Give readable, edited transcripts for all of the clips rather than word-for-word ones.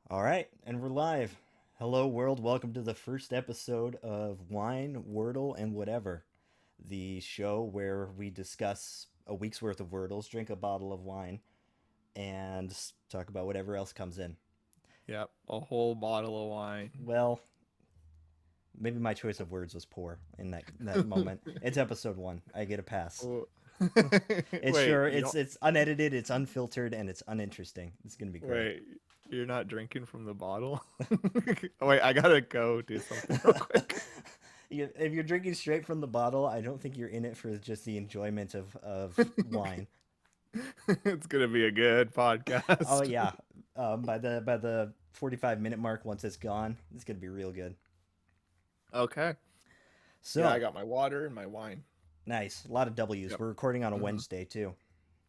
All right, and we're live. Hello, world. Welcome to the first episode of Wine, Wordle, and Whatever, the show where we discuss a week's worth of Wordles, drink a bottle of wine, and talk about whatever else comes in. Yep, a whole bottle of wine. Well, maybe my choice of words was poor in that moment. It's episode one. I get a pass. Oh. It's Wait, sure you it's don't it's unedited, it's unfiltered, and it's uninteresting. It's gonna be great. wait, you're not drinking from the bottle? Wait, I gotta go do something real quick. If you're drinking straight from the bottle, I don't think you're in it for just the enjoyment of wine. It's gonna be a good Oh podcast. yeah, by the 45-minute mark, once it's gone, it's gonna be real good. Okay. Yeah, I So got my water and my wine. nice, a lot of W's. Yep. We're recording on a hmm Wednesday too.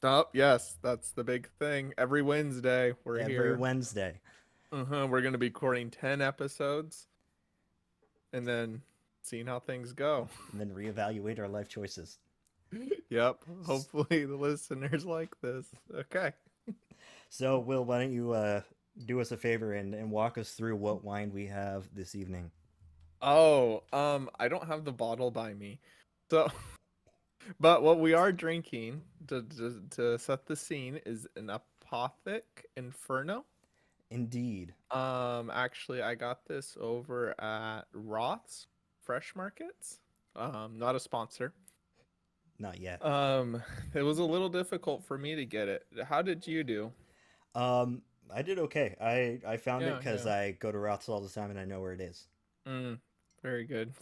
Oh, yes, that's the big thing. Every Wednesday we're Every here. Wednesday, We're gonna be recording 10 episodes and then seeing how things go. and then reevaluate our life choices. Yep. Hopefully the listeners like this. Okay. So Will, why don't you do us a favor and walk us through what wine we have this evening? Oh, I don't have the bottle by me. So, but what we are drinking to set the scene is an Apothic Inferno. Indeed, Actually, I got this over at Roth's Fresh Markets. Not a sponsor. not yet. Um, it was a little difficult for me to get it. How did you do? I did okay. I found it Yeah, because yeah. I go to Ralph's all the time and I know where it is. Mm, very good.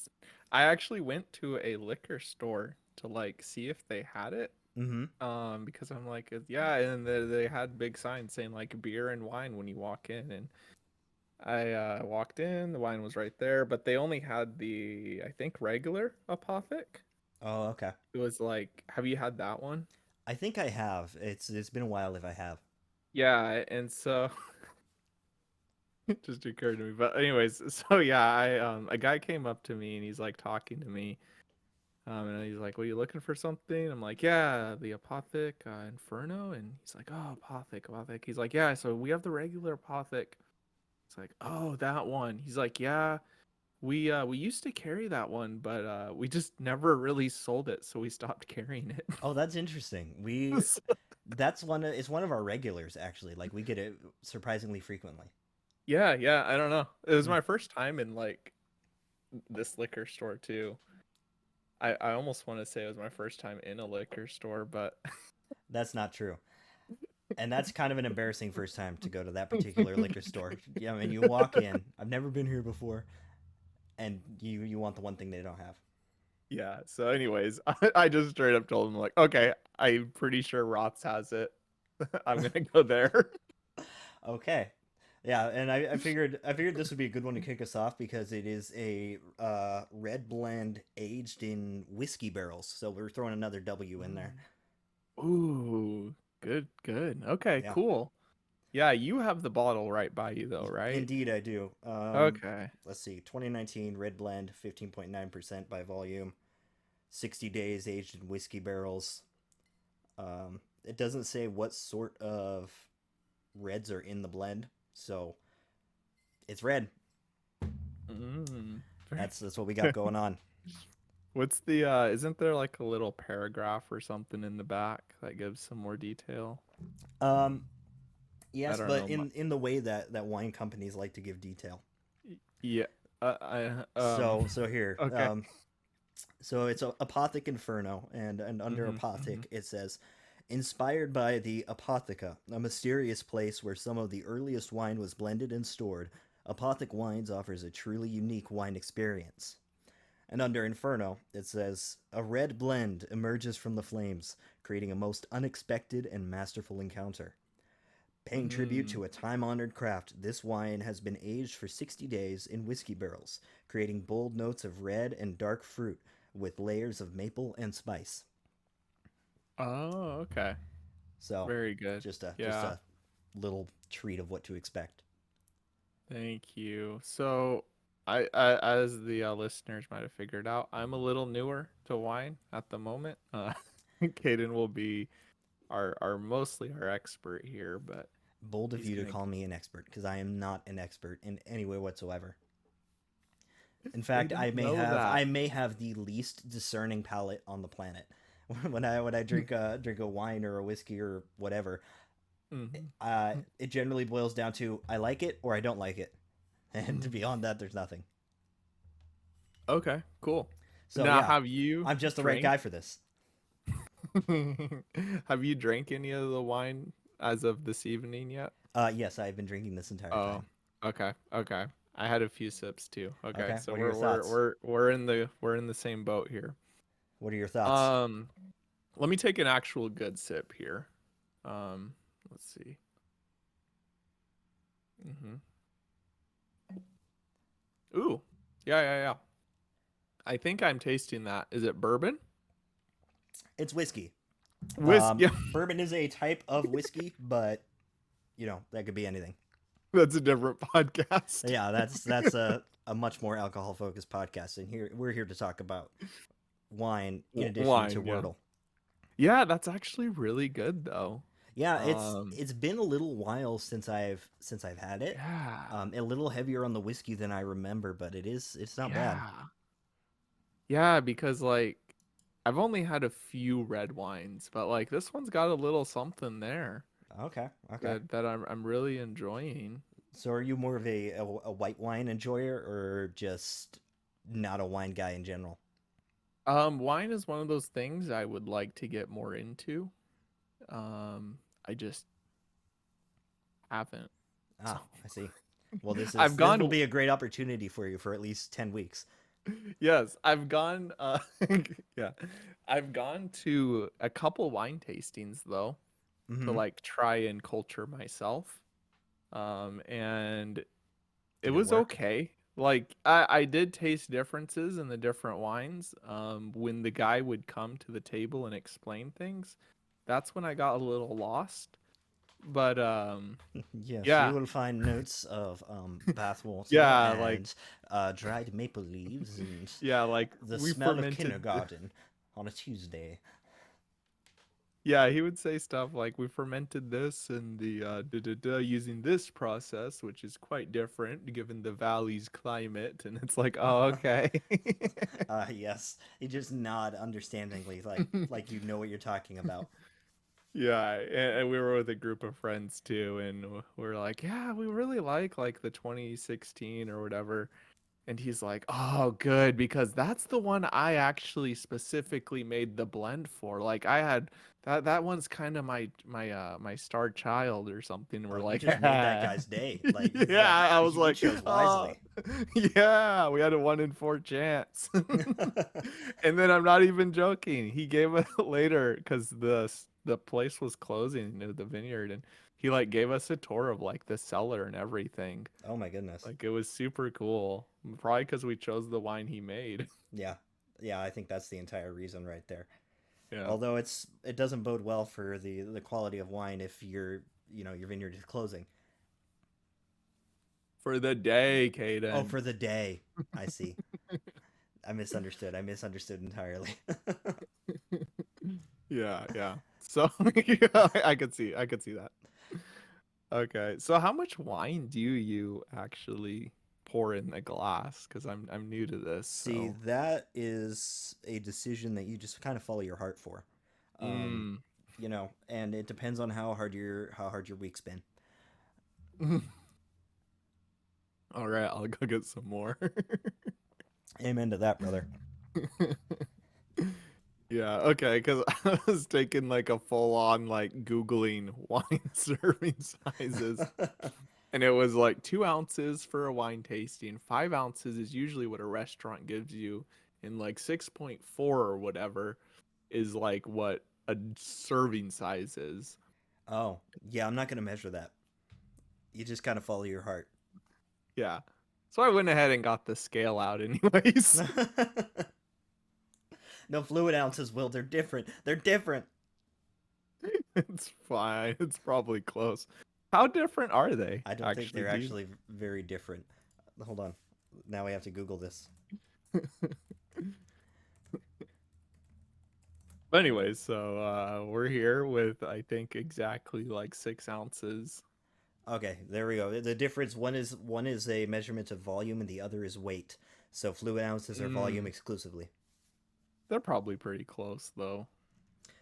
I actually went to a liquor store to like see if they had it. Mm-hmm. Because I'm like, yeah, and they had big signs saying like beer and wine when you walk in, and I walked in, the wine was right there, but they only had the I think regular Apothic. Oh, okay. It was like, have you had that one? I think I have. It's been a while if I have. Yeah, and so it just occurred to me. But anyways, so yeah, I a guy came up to me and he's like talking to me. And he's like, "Well, you looking for something?" I'm like, "Yeah, the Apothic Inferno." And he's like, "Oh, Apothic, Apothic." He's like, "Yeah, so we have the regular Apothic." It's like, "Oh, that one." He's like, "Yeah, we used to carry that one, but we just never really sold it, so we stopped carrying it." Oh, that's interesting. That's it's one of our regulars actually. Like we get it surprisingly frequently. Yeah, yeah, I don't know. It was Hmm. my first time in like this liquor store too. I almost want to say it was my first time in a liquor store, but That's not true. And that's kind of an embarrassing first time to go to that particular liquor store. Yeah, I mean, you walk in. I've never been here before, and you want the one thing they don't have. yeah. So, anyways, I just straight up told him like, okay, I'm pretty sure Roth's has it. I'm gonna go there. Okay. Yeah, and I figured this would be a good one to kick us off because it is a red blend aged in whiskey barrels. So we're throwing another W in there. Ooh, good, good. Okay, Yeah, cool. Yeah, you have the bottle right by you though, right? indeed I do. Okay. Let's see, 2019 red blend, 15.9% by volume, 60 days aged in whiskey barrels. It doesn't say what sort of reds are in the blend, so it's red. Very That's what we got good. going on. What's the isn't there like a little paragraph or something in the back that gives some more detail? Um, I yes, don't but know. in the way that wine companies like to give detail. Yeah. So here, Okay. so it's a Apothic Inferno, and under Mhm. Mhm. Apothic it says, inspired by the Apotheca, a mysterious place where some of the earliest wine was blended and stored. Apothic Wines offers a truly unique wine experience. And under Inferno, it says, a red blend emerges from the flames, creating a most unexpected and masterful encounter. Paying tribute Mm. to a time honored craft, this wine has been aged for 60 days in whiskey barrels, creating bold notes of red and dark fruit with layers of maple and spice. Oh, okay. So, Very good. just Yeah. a little treat of what to expect. Thank you. So, as the listeners might have figured out, I'm a little newer to wine at the moment. Caden will be our mostly our expert here, but Bold of He's you to gonna. call me an expert, because I am not an expert in any way whatsoever. In They fact, don't know that. I may have the least discerning palate on the planet. When I drink a wine or a whiskey or whatever, Hmm. it generally boils down to I like it or I don't like it, and beyond that, there's nothing. Okay, cool. So Now, yeah, have you I'm just the right drank? guy for this. Have you drank any of the wine as of this evening yet? Yes, I've been drinking this entire Oh, time. okay, okay. I had a few sips too. Okay, Okay, so what are your thoughts? we're in the same boat here. What are your thoughts? Um, Let me take an actual good sip here. Um, let's see. Hmm. Ooh, yeah, yeah, yeah. I think I'm tasting that. Is it bourbon? It's whiskey. Whiskey. Bourbon is a type of whiskey, but that could be anything. That's a different podcast. Yeah, that's a much more alcohol focused podcast, and here we're here to talk about wine in addition to Wine, yeah. Wordle. Yeah, that's actually really good though. Yeah, Um, it's been a little while since I've had it. yeah, A little heavier on the whiskey than I remember, but it's not bad. yeah, yeah. Because like I've only had a few red wines, but like this one's got a little something there Okay, okay. that I'm really enjoying. So are you more of a white wine enjoyer or just not a wine guy in general? Wine is one of those things I would like to get more into. I just haven't. So Ah, I see. Well, I've this will gone be a great opportunity for you for at least 10 weeks. yes, I've gone yeah. I've gone to a couple wine tastings though to Mm-hmm. like try and culture myself. And it Did it was work? okay. Like I did taste differences in the different wines. When the guy would come to the table and explain things, that's when I got a little lost. But Yes, you yeah. will find notes of bathwater Yeah, like and dried maple leaves and yeah, like the we smell of fermented. kindergarten on a Tuesday. Yeah, he would say stuff like we fermented this and the da, da, da, using this process, which is quite different given the valley's climate. And it's like, oh, okay. Yes, you just nod understandingly, like you know what you're talking about. Yeah, and we were with a group of friends too, and we are like, yeah, we really like the 2016 or whatever. And he's like, "Oh, good, because that's the one I actually specifically made the blend for. Like I had that one's kind of my star child or something." And Oh, we're you like, just made that guy's day. Like he's "Yeah." I was you like, chose "Oh, wisely. yeah, we had a 1 in 4 chance." And then I'm not even joking. He gave it later because the place was closing, the vineyard, and he like gave us a tour of like the cellar and everything. Oh my goodness. Like it was super cool. Probably because we chose the wine he made. Yeah, yeah. I think that's the entire reason right there. Yeah. Although it doesn't bode well for the quality of wine if your vineyard is closing. For the day, Oh, Caden. for the day. I see. I misunderstood. I misunderstood entirely. Yeah, yeah. So yeah, I could see that. Okay. So how much wine do you actually pour in the glass? Because I'm new to this. See, So that is a decision that you just kind of follow your heart for. Um, mm. and it depends on how hard your week's been. All right, I'll go get some more. Amen to that, brother. Yeah, okay, because I was taking like a full on like Googling wine serving sizes. And it was like 2 ounces for a wine tasting. 5 ounces is usually what a restaurant gives you. And like 6.4 or whatever is like what a serving size is. Oh, yeah, I'm not going to measure that. You just kind of follow your heart. Yeah. So I went ahead and got the scale out anyways. No fluid ounces, Will. They're different. They're different. It's fine. It's probably close. How different are they I don't think actually? they're Do you? actually very different. Hold on. Now we have to Google this. But anyways, so we're here with I think exactly like 6 ounces. Okay, there we go. The difference one is a measurement of volume and the other is weight. So fluid ounces are volume Mm, exclusively. they're probably pretty close though,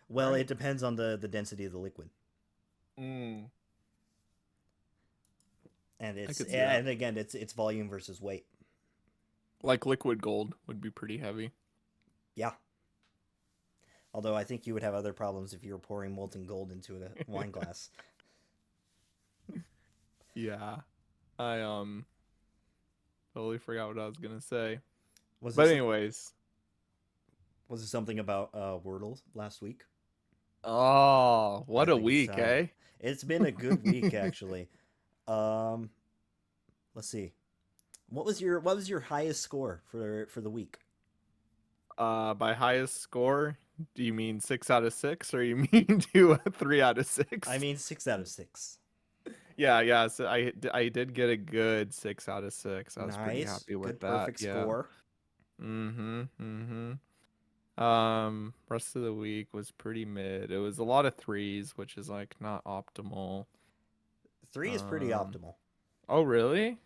Well, right? it depends on the density of the liquid. Mm, And I it's could see that. and again it's volume versus weight. Like liquid gold would be pretty heavy. Yeah. Although I think you would have other problems if you were pouring molten gold into a wine glass. Yeah. I totally forgot what I was gonna say. Was But this anyways. was it something about Wordle last week? Oh, I what a think week, so. eh? It's been a good week actually. Um, let's see. What was your highest score for the week? By highest score, do you mean 6 out of 6 or you mean do a 3 out of 6? I mean 6 out of 6. Yeah, yeah. So I did get a good 6 out of 6. I was pretty Nice, happy with good that. perfect Yeah. score. Mm-hmm. Mm-hmm. Rest of the week was pretty mid. It was a lot of threes, which is like not optimal. 3 is pretty Um, optimal. oh really?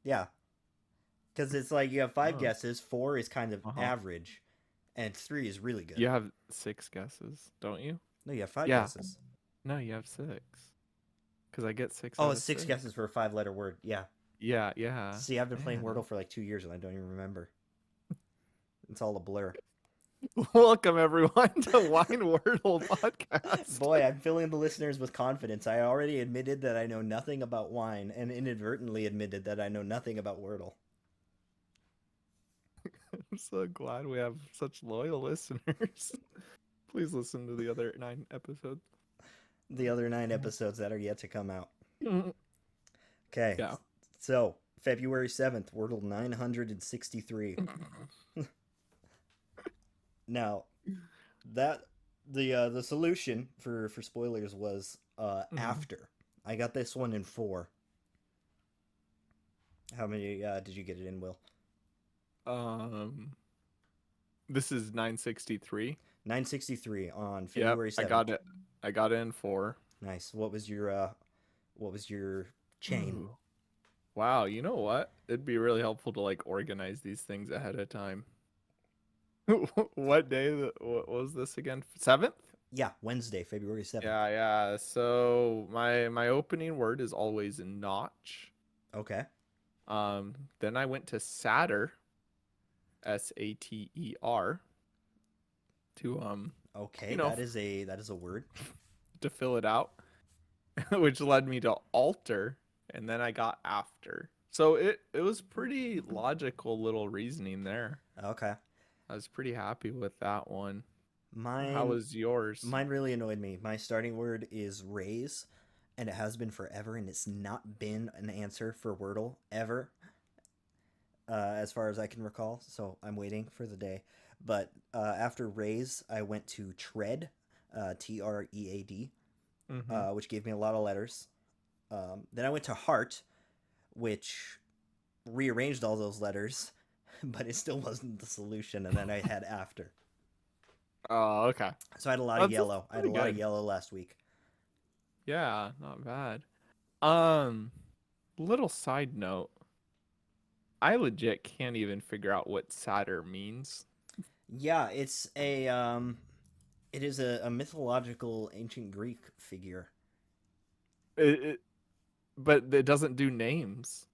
Yeah, because it's like you have five Oh, guesses. 4 is kind of uh-huh. average, and 3 is really good. You have 6 guesses, don't you? No, you have five Yeah. guesses. No, you have six. Because I get six Oh, out it's of six six. guesses for a five-letter word. Yeah. Yeah, yeah. See, I've been playing Man. Wordle for like 2 years and I don't even remember. It's all a blur. Welcome everyone to Wine Wordle podcast. Boy, I'm filling the listeners with confidence. I already admitted that I know nothing about wine and inadvertently admitted that I know nothing about Wordle. I'm so glad we have such loyal listeners. Please listen to the other 9 episodes. The other 9 episodes that are yet to come out. Mhm. Okay, Yeah. so February 7th, Wordle 963. Now, that the solution for spoilers was Mhm. after. I got this one in 4. How many did you get it in, Will? Um, this is 963. 963 on Yep, February I got 7th. it. I got it in four. Nice. What was your chain? Ooh. Wow, you know what? It'd be really helpful to like organize these things ahead of time. What day what was this again? 7th? Yeah, Wednesday, February 7th. Yeah, yeah. So my opening word is always notch. Okay. Then I went to Satyr, Sater, to Okay, you know, that is a word. to fill it out, which led me to alter, and then I got after. So it was pretty logical little reasoning there. Okay. I was pretty happy with that one. How Mine was yours? mine really annoyed me. My starting word is raise, and it has been forever, and it's not been an answer for Wordle ever, as far as I can recall. So I'm waiting for the day. But after raise, I went to tread, Tread, Mm-hmm. which gave me a lot of letters. Then I went to heart, which rearranged all those letters, but it still wasn't the solution. And then I had after. Oh, okay. So I had a lot of That's yellow. I had a pretty lot of good. yellow last week. Yeah, not bad. Um, little side note. I legit can't even figure out what Satyr means. Yeah, it is a mythological ancient Greek figure. It, but it doesn't do names.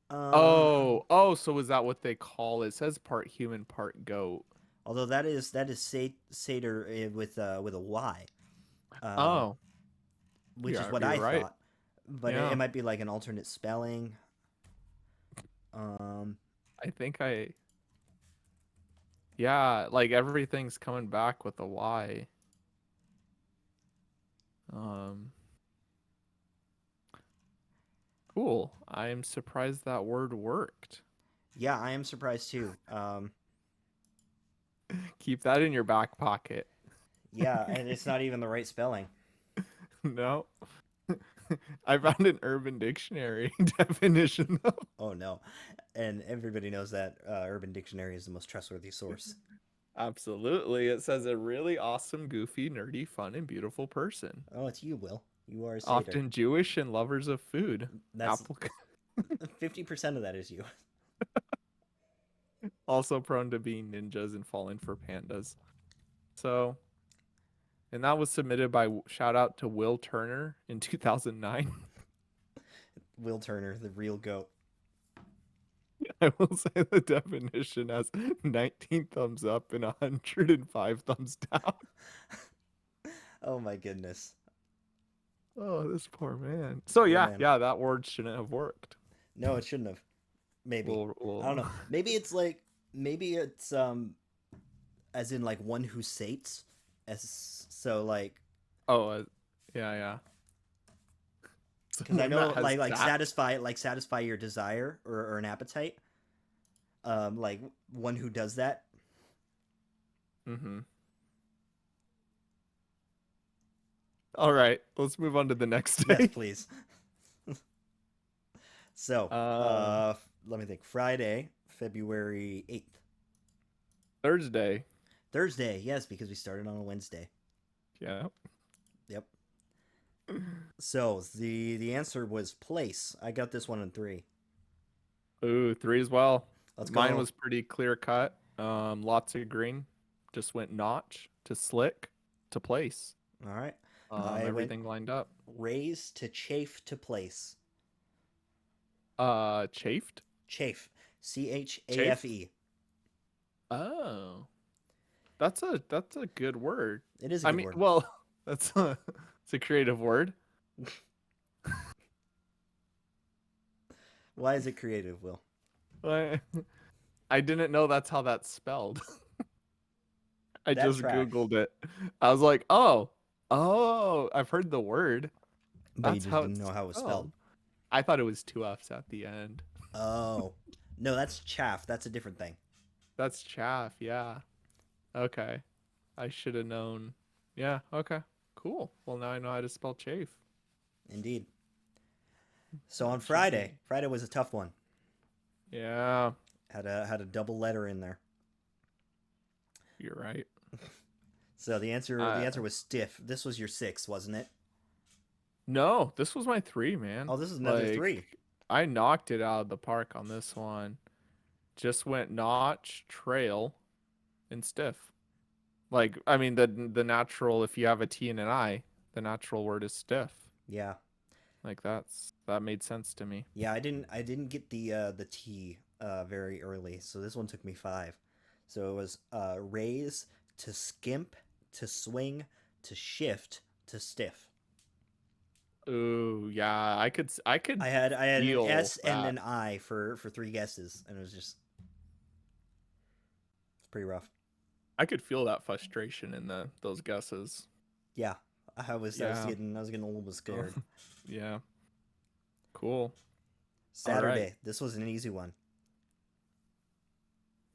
Uh, Oh, so is that what they call it? It says part human, part goat. although that is satyr with a Y, um, Oh, which is yeah, what you're I right. thought, but it Yeah, might be like an alternate spelling. Um, I think yeah, like everything's coming back with a Y. Um, cool. I'm surprised that word worked. yeah, I am surprised too. Keep that in your back pocket. Yeah, and it's not even the right spelling. No. I found an Urban Dictionary definition though. Oh no, and everybody knows that Urban Dictionary is the most trustworthy source. Absolutely. It says a really awesome, goofy, nerdy, fun, and beautiful person. Oh, it's you, Will. You are a satyr. Often Jewish and lovers of food. That's Apple 50% of that is you. also prone to being ninjas and falling for pandas. So, and that was submitted by shout out to Will Turner in 2009. Will Turner, the real goat. I will say the definition has 19 thumbs up and 105 thumbs down. Oh my goodness. Oh, this poor man. So Poor yeah, man. yeah, that word shouldn't have worked. No, it shouldn't have. Maybe. I don't We'll know. Maybe it's as in like one who sates, as so like, Oh, yeah, yeah. because I Someone know that has that. like satisfy your desire or an appetite. Like one who does that. Mm-hmm. All right, let's move on to the next Yes, day. please. So, Um, let me think. Friday, February 8th. Thursday. Thursday, yes, because we started on a Wednesday. Yeah. Yep. So the answer was place. I got this one in three. Ooh, three as well. Let's Mine go. was pretty clear cut. Lots of green. Just went notch to slick to place. All right. I went Everything lined up. raise to chafe to place. Chafed. Chafe. Chafed. CHAFE. Oh, that's a good word. It is a I good mean, word. well, it's a creative word. Why is it creative, Will? I I didn't know that's how that's spelled. I That just tracks. Googled it. I was like, oh, I've heard the word. But you That's just how didn't it's know how it was spelled. spelled. I thought it was two F's at the end. Oh. No, that's chaff. That's a different thing. That's chaff. Yeah. Okay. I should have known. Yeah. Okay. Cool. Well, now I know how to spell chafe. Indeed. So That on should be. Friday was a tough one. Yeah. Had a double letter in there. You're right. So the Uh, answer was stiff. This was your six, wasn't it? no, this was my three, man. Oh, this is another Like, three. I knocked it out of the park on this one. Just went notch, trail, and stiff. Like, I mean, the natural, if you have a T and an I, the natural word is stiff. Yeah. Like that made sense to me. Yeah, I didn't get the T very early, so this one took me five. So it was raise to skimp to swing to shift to stiff. Ooh, yeah, I could I had an feel S and that. an I for three guesses, and it was just it's pretty rough. I could feel that frustration in the those guesses. Yeah, Yeah. I was getting a little bit Oh, scared. yeah. Cool. All right. Saturday, this was an easy one.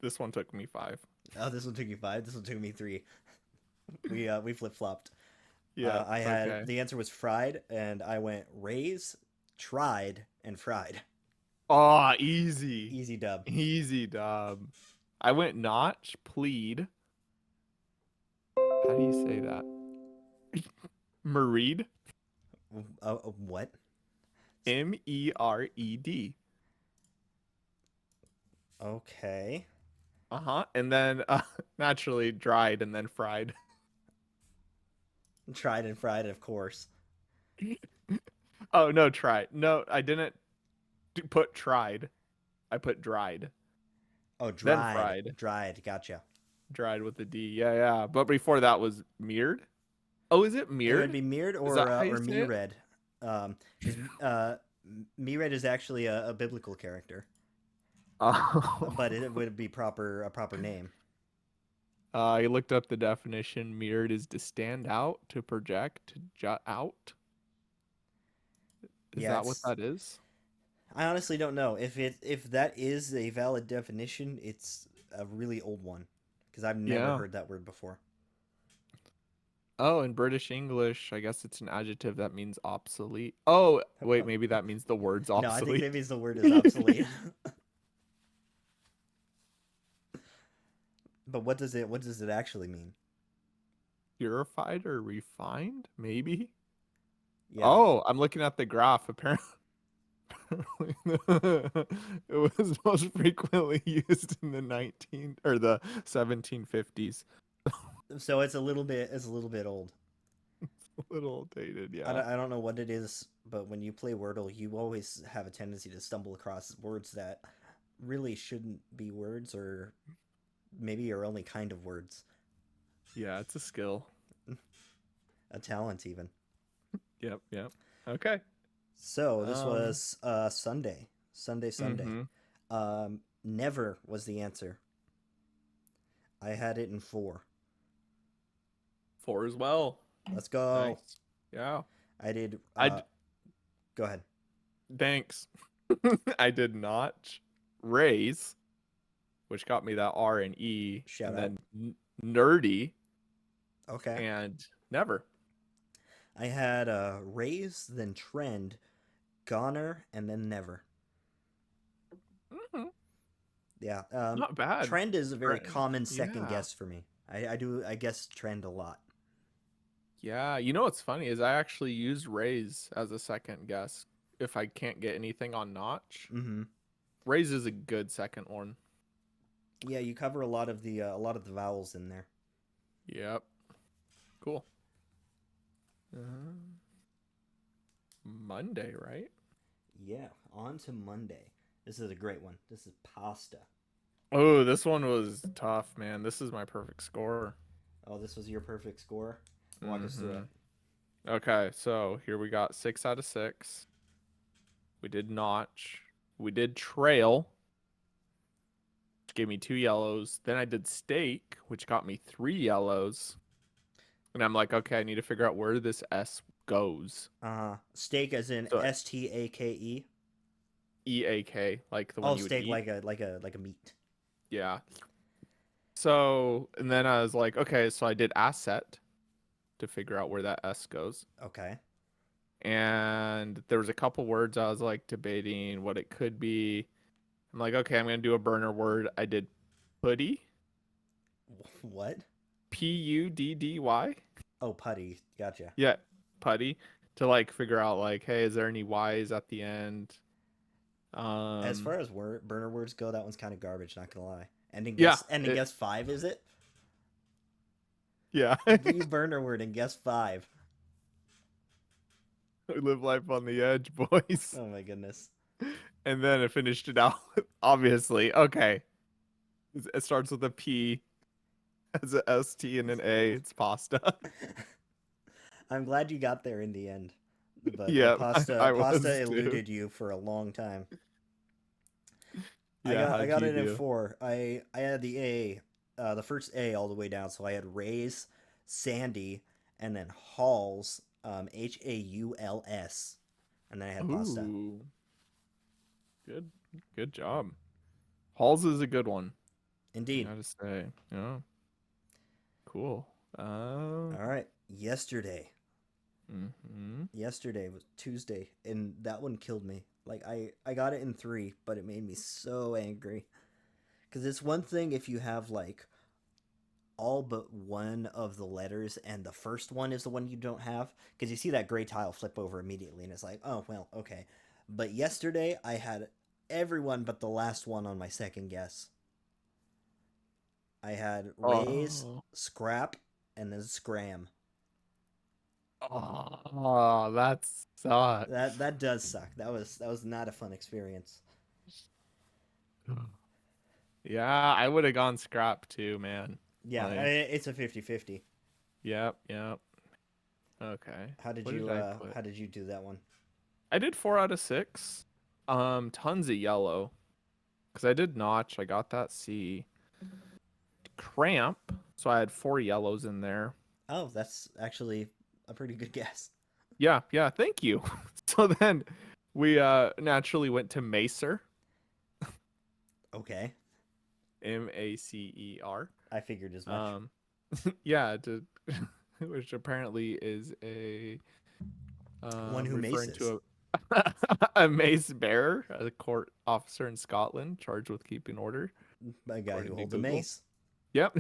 This one took me 5. Oh, this one took you five. This one took me three. We flip flopped. Yeah. I had Okay. the answer was fried, and I went raise, tried, and fried. Oh, easy. Easy dub. Easy, dub. I went notch, plead. How do you say that? Mered. What? Mered. Okay. Uh-huh. And then naturally dried and then fried. Tried and fried, of course. Oh, no, tried. No, I didn't put tried. I put dried. Oh, Then dried. fried. Dried. Gotcha. Dried with the D. Yeah, yeah. But before that was mirrored. Oh, is it It would mirrored? be mirrored Is that how or you say it? Mered, because Mered is actually a biblical character, but Oh. it would be a proper name. I looked up the definition. Mirrored is to stand out, to project, to jut out. Is Yeah, that what it's. that is? I honestly don't know if that is a valid definition. It's a really old one because I've never Yeah. heard that word before. Oh, in British English, I guess it's an adjective that means obsolete. Oh, wait, maybe that means the word's No, I think that obsolete. means the word is obsolete. But what does it actually mean? Purified or refined? Maybe. Yeah. Oh, I'm looking at the graph. Apparently, it was most frequently used in the 19 or the 1750s. So it's a little bit old. A little dated, I yeah. don't, I don't know what it is, but when you play Wordle, you always have a tendency to stumble across words that really shouldn't be words, or maybe are only kind of words. Yeah, it's a skill. A talent, even. Yep, yep. Okay. So this Um, was Sunday. Sunday. mm-hmm. Never was the answer. I had it in four. 4 as well. Let's go. Nice. Yeah. I did. I d- Go ahead. thanks. I did not raise, which got me that R and E, Shout and out. then nerdy Okay. and never. I had raise, then trend, goner, and then never. Hmm. Yeah. Not bad. Trend is a very Trend. common second Yeah. guess for me. I guess trend a lot. Yeah. You know what's funny is I actually used raise as a second guess if I can't get anything on notch. Mm-hmm. Raise is a good second one. Yeah, you cover a lot of the vowels in there. Yep. Cool. Uh, Monday, right? Yeah. On to Monday. This is a great one. This is pasta. Oh, this one was tough, man. This is my perfect score. Oh, this was your perfect score. Walk us through Mm-hmm. it. Okay, so here we got 6 out of 6. We did notch. We did trail, which gave me 2 yellows. Then I did stake, which got me 3 yellows. And I'm like, okay, I need to figure out where this S goes. Steak as in So Stake. EAK, like the one Oh, you would steak eat. like a meat. Yeah. So, and then I was like, okay, so I did asset to figure out where that S goes. Okay. And there was a couple words I was like debating what it could be. I'm like, okay, I'm gonna do a burner word. I did putty, What? Puddy. Oh, putty. Gotcha. Yeah, putty to like figure out like, hey, is there any Y's at the end? As Um, far as burner words go, that one's kind of garbage. Not gonna lie. Ending yeah, guess. Ending it, guess five. Is it? yeah. Give you burner word and guess five. We live life on the edge, boys. Oh my goodness. And then I finished it out. Obviously, okay. It starts with a P, has a ST and an A. It's pasta. I'm glad you got there in the end, but Yeah, pasta I pasta was too. eluded you for a long time. I Yeah, got I how'd got you it in do? four. I had the A, the first A all the way down. So I had Rays, Sandy, and then Halls, Hauls, and then I had pasta. Ooh, good, good job. Halls is a good one. I Indeed. gotta say, yeah, cool. All right. Mm-hmm. Yesterday was Tuesday, and that one killed me. Like I got it in three, but it made me so angry. Because it's one thing if you have like all but one of the letters and the first one is the one you don't have, because you see that gray tile flip over immediately and it's like, oh well, okay. But yesterday I had everyone but the last one on my second guess. I had raise, Oh, scrap, and then scram. oh, that that sucks. that does suck. That was not a fun experience. Yeah, I would have gone scrap too, man. Yeah, Like, it's a 50-50. yep, yep. Okay. how did What did you I uh put? how did you do that one? I did 4 out of 6. Tons of yellow. Because I did notch. I got that C. Cramp. So I had 4 yellows in there. Oh, that's actually a pretty good guess. Yeah, yeah, thank you. So then we naturally went to Macer. Okay, Macer. I figured as much. Um yeah, which apparently is a One who referring maces. to a mace bearer, a court officer in Scotland charged with keeping order, A guy who according to holds a Google. mace. Yep.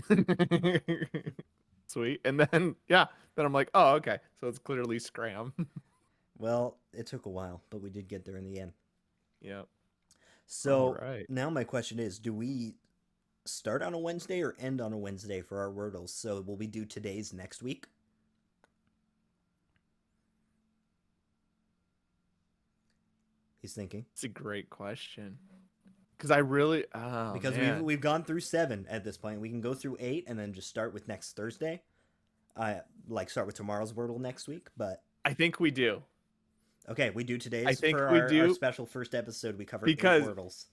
Sweet. And then yeah, then I'm like, oh, okay. So it's clearly Scram. Well, it took a while, but we did get there in the end. Yep. All So right. now my question is, do we start on a Wednesday or end on a Wednesday for our Wordles? So will we do today's next week? He's thinking. It's a great question. Because I really, oh Because we've man, we've gone through 7 at this point. We can go through 8 and then just start with next Thursday. I like start with tomorrow's Wordle next week, but I think we do. okay, we do I today's think for we our do special first episode. We cover 8 because Wordles.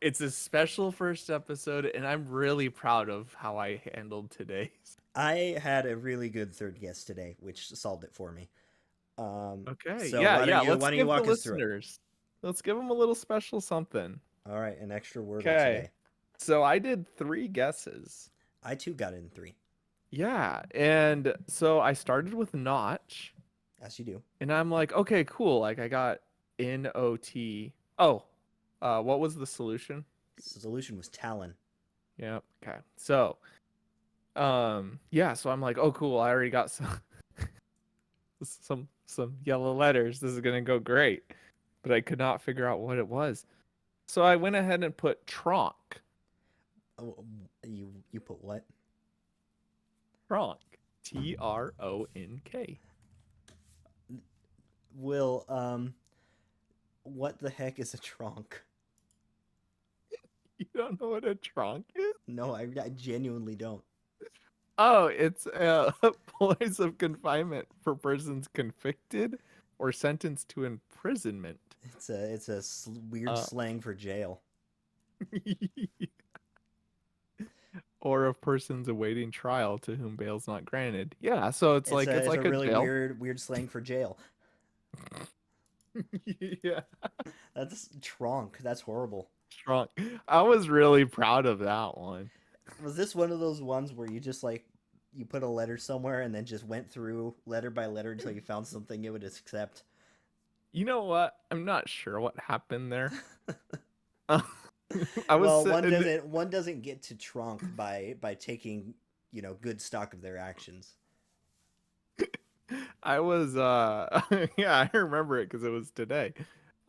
it's a special first episode, and I'm really proud of how I handled today's. I had a really good third guess today, which solved it for me. Okay, So yeah, why don't yeah. you Let's why don't you give the walk us through it? listeners, let's give them a little special something. All right, an extra Wordle Okay, today. so I did 3 guesses. I too got it in 3, Yeah, and so I started with notch, as you do. and I'm like, okay, cool. Like I got NOT. Oh, what was the solution? The solution was Talon. Yeah. Okay. So, yeah. So I'm like, oh, cool. I already got some some yellow letters. This is gonna go great. But I could not figure out what it was. So I went ahead and put Tronk. Oh, you put what? Tronk. Tronk. Will what the heck is a trunk? You don't know what a tronk is? No, I genuinely don't. Oh, it's a place of confinement for persons convicted or sentenced to imprisonment. It's a weird Uh, slang for jail. or of persons awaiting trial to whom bail's not granted. Yeah, so it's It's a like a really jail. weird slang for jail. Yeah, That's trunk. That's horrible. strong. I was really proud of that one. Was this one of those ones where you just like you put a letter somewhere and then just went through letter by letter until you found something it would accept? You know what? I'm not sure what happened there. Uh, I was Well, sitting. one doesn't get to trunk by taking, good stock of their actions. I was yeah, I remember it because it was today.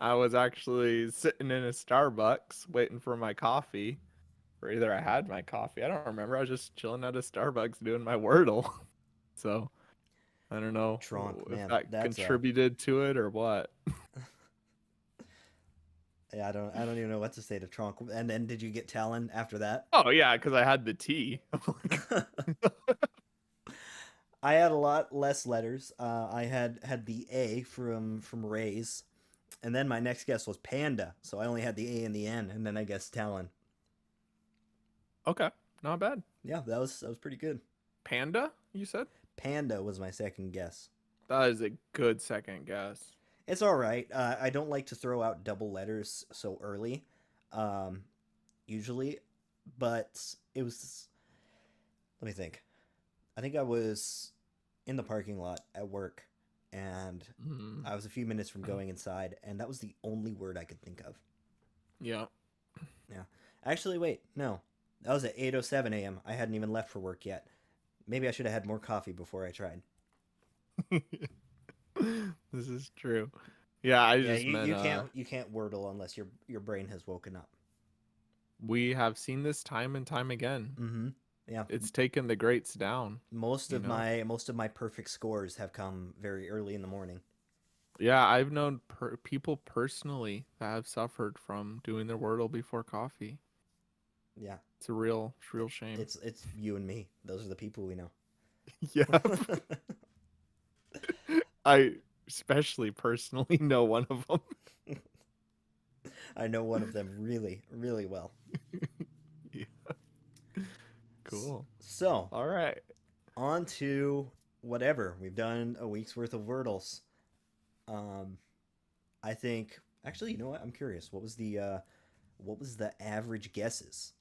I was actually sitting in a Starbucks waiting for my coffee, or either I had my coffee. I don't remember. I was just chilling at a Starbucks doing my Wordle. So I don't know Trunk, if man, that that's a contributed to it or what. yeah, I don't even know what to say to trunk. And then did you get Talon after that? Oh yeah, because I had the tea. I'm like, I had a lot less letters. I had the A from Ray's, and then my next guess was Panda, so I only had the A and the N, and then I guessed Talon. okay, not bad. Yeah, that was pretty good. Panda, you said? Panda was my second guess. That is a good second guess. It's all right. I don't like to throw out double letters so early, um, usually, but it was. Let me think. I think I was in the parking lot at work, and Mm. I was a few minutes from going inside, and that was the only word I could think of. Yeah. Yeah. Actually, wait, no. That was at 8:07 a.m. I hadn't even left for work yet. Maybe I should have had more coffee before I tried. This is true. Yeah, I Yeah, just you, meant you can't wordle unless your brain has woken up. we have seen this time and time again. Mm-hmm. Yeah. It's taken the greats down, Most you of know. my perfect scores have come very early in the morning. Yeah, I've known people personally that have suffered from doing their Wordle before coffee. Yeah. It's a real shame. It's you and me. Those are the people we know. Yep. I especially personally know one of them. I know one of them really, really well. Yeah. Cool. So, All right. on to whatever. We've done a week's worth of Wordles. Um, I think actually, you know what? I'm curious. What was the average guesses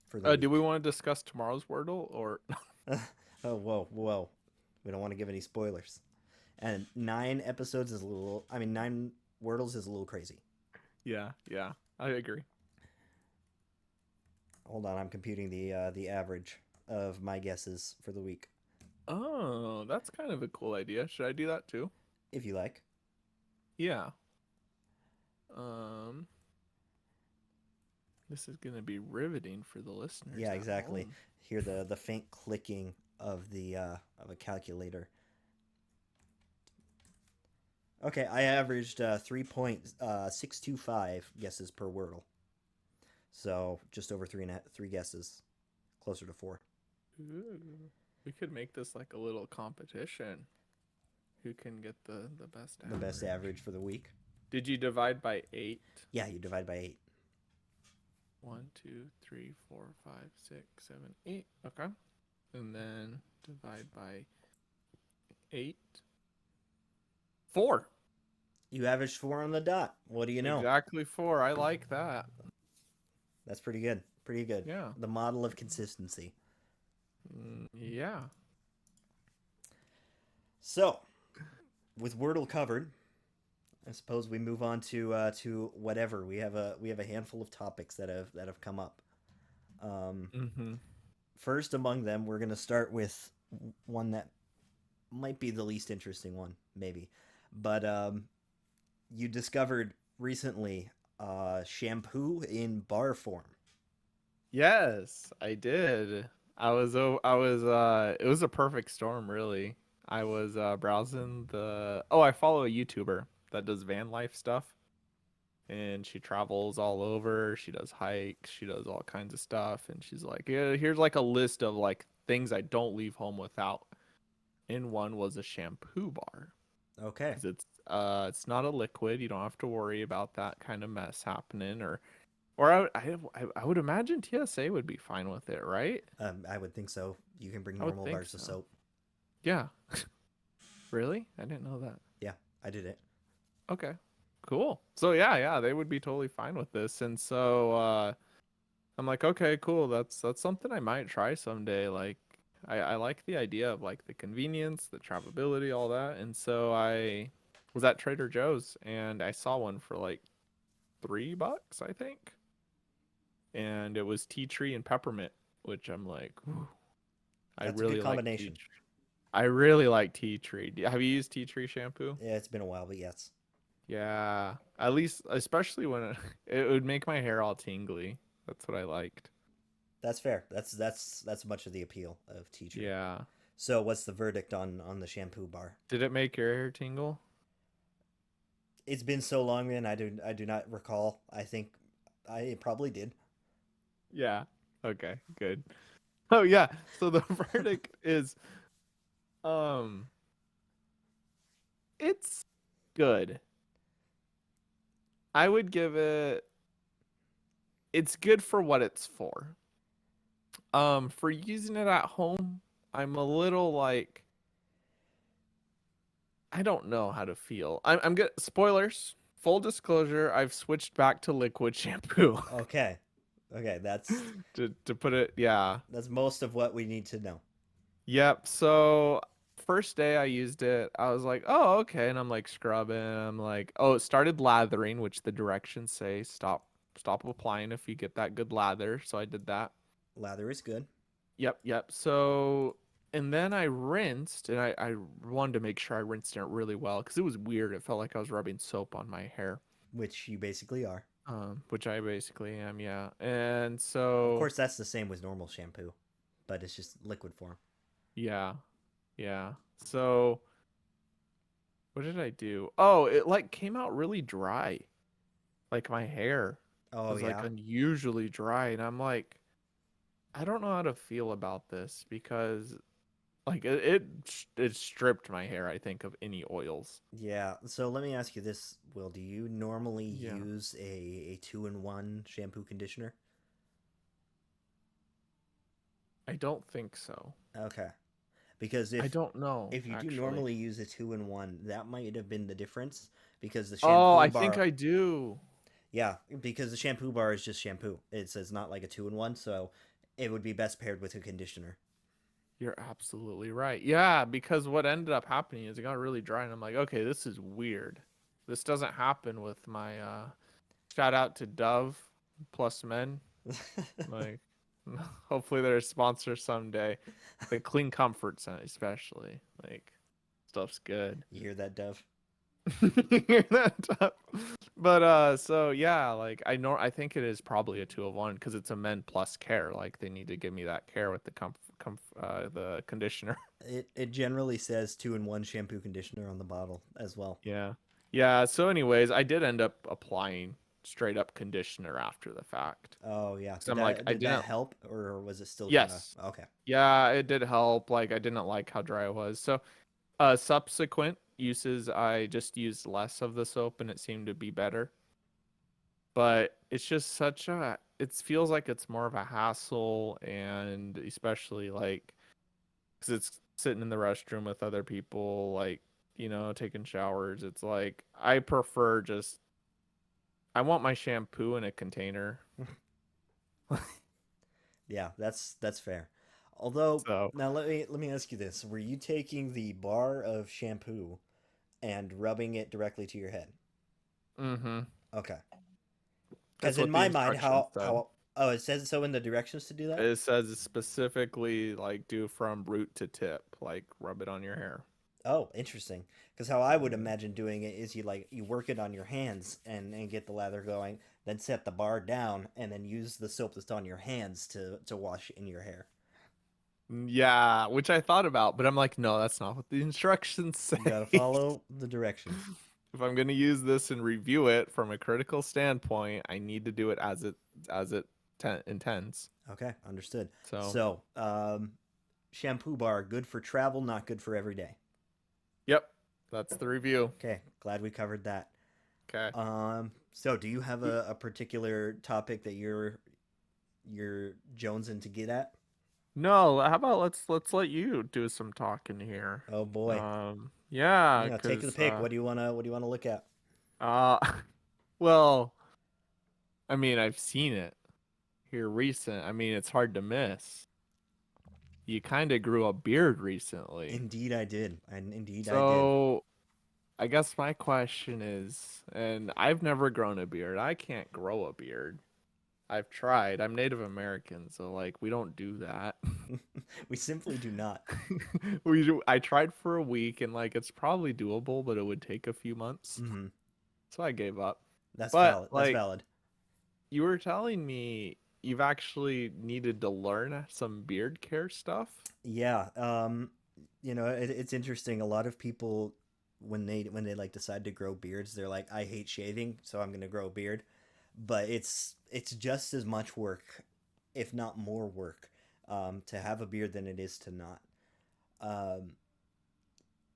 for the Do we week? want to discuss tomorrow's Wordle or Oh, whoa, whoa. We don't want to give any spoilers. And 9 episodes is a little. I mean, 9 Wordles is a little crazy. Yeah, yeah. I agree. Hold on, I'm computing the average of my guesses for the week, Oh, that's kind of a cool idea. Should I do that too? if you like. Yeah. Um, this is gonna be riveting for the listeners Yeah, at exactly. home. Hear the faint clicking of a calculator. Okay, I averaged 3.625 guesses per Wordle. So just over three guesses, closer to four. Ooh. We could make this like a little competition. Who can get the best The best average? average for the week. Did you divide by 8? Yeah, you divide by 8. 1, 2, 3, 4, 5, 6, 7, 8. Okay. And then divide by 8. 4. You averaged 4 on the dot. What do you know? Exactly 4. I like that. That's pretty good. Pretty good. Yeah. The model of consistency. Yeah. So, with Wordle covered, I suppose we move on to whatever. We have a handful of topics that have come up. Um, Mm-hmm. First among them, we're gonna start with one that might be the least interesting one, maybe. But you discovered recently shampoo in bar form. Yes, I did. It was a perfect storm, really. I was browsing I follow a YouTuber that does van life stuff, and she travels all over. She does hikes, she does all kinds of stuff, and she's like, "Yeah, here's like a list of like things I don't leave home without." And one was a shampoo bar, Okay. because it's not a liquid. You don't have to worry about that kind of mess happening, or I would imagine TSA would be fine with it, right? I would think so. You can bring I would normal think bars of so. soap. Yeah. Really? I didn't know that. Yeah, I did it. Okay. Cool. So yeah, they would be totally fine with this. And so I'm like, okay, cool. That's something I might try someday. Like I like the idea of like the convenience, the travelability, all that. And so I was at Trader Joe's and I saw one for like $3, I think. And it was tea tree and peppermint, which I'm like, ooh, I That's a good really like tea combination. tree. I really like tea tree. Have you used tea tree shampoo? Yeah, it's been a while, but yes, Yeah, at least especially when it would make my hair all tingly. That's what I liked. that's fair. That's much of the appeal of tea tree. Yeah. So, what's the verdict on the shampoo bar? Did it make your hair tingle? It's been so long, man. I do not recall. I think I probably did. Yeah. Okay, good. Oh yeah. So the verdict is um it's good. I would give it's good for what it's for. For using it at home, I'm a little like I don't know how to feel. I'm good. Spoilers. Full disclosure, I've switched back to liquid shampoo. Okay, okay. That's to put it, yeah. that's most of what we need to know. Yep. So first day I used it, I was like, oh, okay. And I'm like scrubbing. I'm like, oh, it started lathering, which the directions say stop applying if you get that good lather. So I did that. Lather is good, Yep. So and then I rinsed and I wanted to make sure I rinsed it really well because it was weird. It felt like I was rubbing soap on my hair. which you basically are. Which I basically am, yeah. And Of so, course, that's the same with normal shampoo, but it's just liquid form. yeah, yeah. So, what did I do? Oh, it like came out really dry. Like my hair Oh was like yeah, unusually dry, and I'm like, I don't know how to feel about this because like it stripped my hair, I think, of any oils. yeah. So let me ask you this, Will. Do you normally Yeah. use a two-in-one shampoo conditioner? I don't think so. Okay, because I if don't know, if you do actually. normally use a two-in-one, that might have been the difference. Because the Oh, shampoo I think bar, I do. yeah, because the shampoo bar is just shampoo. It's not like a two-in-one, so it would be best paired with a conditioner. You're absolutely right. Yeah, because what ended up happening is it got really dry, and I'm like, okay, this is weird. This doesn't happen with my shout out to Dove Plus Men. Like, hopefully they're a sponsor someday. The Clean Comfort Scent, especially. Like, stuff's good. You hear that, Dove? You're not tough. But so yeah, like I think it is probably a 2 of 1 because it's a men plus care. Like they need to give me that care with the the conditioner. It generally says 2-in-1 shampoo conditioner on the bottle as well. Yeah. Yeah, so anyways, I did end up applying straight up conditioner after the fact. Oh yeah, Cuz I'm like I did that didn't. help, or was it still kind of Yes. okay? Yeah, it did help. Like I didn't like how dry it was. So, subsequent uses I just used less of the soap and it seemed to be better. But it's just such a it feels like it's more of a hassle, and especially like because it's sitting in the restroom with other people, like, taking showers. It's like I prefer just I want my shampoo in a container. Yeah, that's fair. Although So, now let me ask you this: were you taking the bar of shampoo and rubbing it directly to your head? mm-hmm. Okay. Because That's in what the my mind, instructions said. how oh, it says so in the directions to do that. It says specifically like do from root to tip, like rub it on your hair. Oh, interesting. Because how I would Yeah. imagine doing it is you work it on your hands and get the lather going, then set the bar down, and then use the soap that's on your hands to wash in your hair. Yeah, which I thought about, but I'm like, no, that's not what the instructions You gotta say. follow the directions. If I'm going to use this and review it from a critical standpoint, I need to do it as it intends. Okay, understood. So, So, shampoo bar, good for travel, not good for every day. yep, that's the review. Okay, glad we covered that. Okay. So do you have a particular topic that you're jonesing to get at? No, how about let's let you do some talking here. Oh boy. Yeah, Yeah, take the 'cause pick. What do you wanna look at? uh well, I mean, I've seen it here recent. I mean, it's hard to miss. You kind of grew a beard recently. Indeed I did. And indeed I did. So, I guess my question is, and I've never grown a beard. I can't grow a beard. I've tried. I'm Native American, so like we don't do that. We simply do not. I tried for a week and like it's probably doable, but it would take a few months. Hmm. So I gave up. That's But valid. That's like valid. you were telling me you've actually needed to learn some beard care stuff. Yeah. It's interesting. A lot of people when they like decide to grow beards, they're like, I hate shaving, so I'm gonna grow a beard. But it's just as much work, if not more work, to have a beard than it is to not. Um,